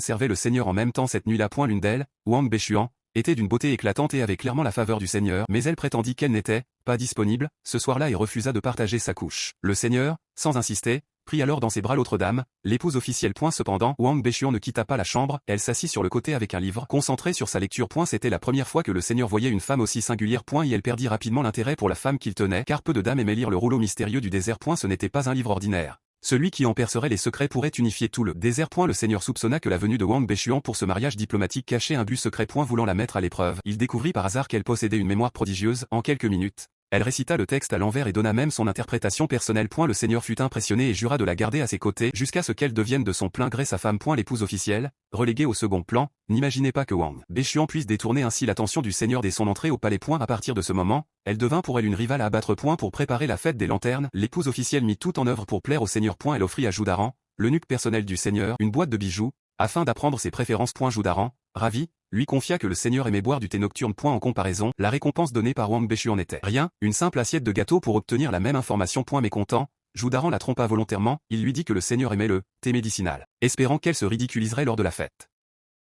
servait le seigneur en même temps cette nuit-là. L'une d'elles, Wang Bechuan, était d'une beauté éclatante et avait clairement la faveur du seigneur, mais elle prétendit qu'elle n'était pas disponible ce soir-là et refusa de partager sa couche. Le seigneur, sans insister, prit alors dans ses bras l'autre dame, l'épouse officielle. Cependant, Wang Bechuan ne quitta pas la chambre, elle s'assit sur le côté avec un livre, concentrée sur sa lecture. C'était la première fois que le seigneur voyait une femme aussi singulière. Et elle perdit rapidement l'intérêt pour la femme qu'il tenait, car peu de dames aimaient lire le rouleau mystérieux du désert. Ce n'était pas un livre ordinaire. Celui qui en percerait les secrets pourrait unifier tout le désert. Le seigneur soupçonna que la venue de Wang Bechuan pour ce mariage diplomatique cachait un but secret. Voulant la mettre à l'épreuve, il découvrit par hasard qu'elle possédait une mémoire prodigieuse. En quelques minutes, elle récita le texte à l'envers et donna même son interprétation personnelle. Le seigneur fut impressionné et jura de la garder à ses côtés jusqu'à ce qu'elle devienne de son plein gré sa femme. L'épouse officielle, reléguée au second plan, n'imaginait pas que Wang Bechuan puisse détourner ainsi l'attention du seigneur dès son entrée au palais. À partir de ce moment, elle devint pour elle une rivale à abattre. Pour préparer la fête des lanternes, l'épouse officielle mit tout en œuvre pour plaire au seigneur. Elle offrit à Joudaran, l'eunuque personnel du seigneur, une boîte de bijoux, afin d'apprendre ses préférences. Joudaran, ravi, lui confia que le seigneur aimait boire du thé nocturne. En comparaison, la récompense donnée par Wang Bechuan n'était rien, une simple assiette de gâteau pour obtenir la même information. Mécontent, Joudaran la trompa volontairement, il lui dit que le seigneur aimait le thé médicinal, espérant qu'elle se ridiculiserait lors de la fête.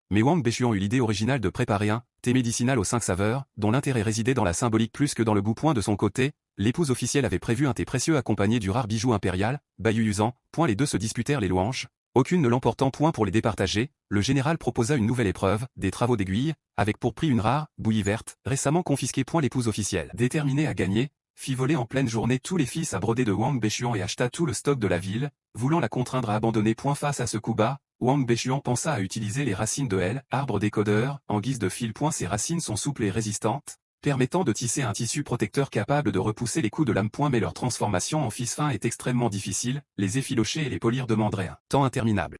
Mais Wang Bechuan eut l'idée originale de préparer un thé médicinal aux 5 saveurs, dont l'intérêt résidait dans la symbolique plus que dans le goût. De son côté, l'épouse officielle avait prévu un thé précieux accompagné du rare bijou impérial, Bayuyuzan. Les deux se disputèrent les louanges, aucune ne l'emportant. Pour les départager, le général proposa une nouvelle épreuve, des travaux d'aiguille, avec pour prix une rare bouillie verte, récemment confisquée. L'épouse officielle, déterminée à gagner, fit voler en pleine journée tous les fils à broder de Wang Bechuan et acheta tout le stock de la ville, voulant la contraindre à abandonner. Face à ce coup bas, Wang Bechuan pensa à utiliser les racines de L, arbre décodeur, en guise de fil. Ces racines sont souples et résistantes, permettant de tisser un tissu protecteur capable de repousser les coups de lame. Mais leur transformation en fils fin est extrêmement difficile, les effilocher et les polir demanderaient un temps interminable.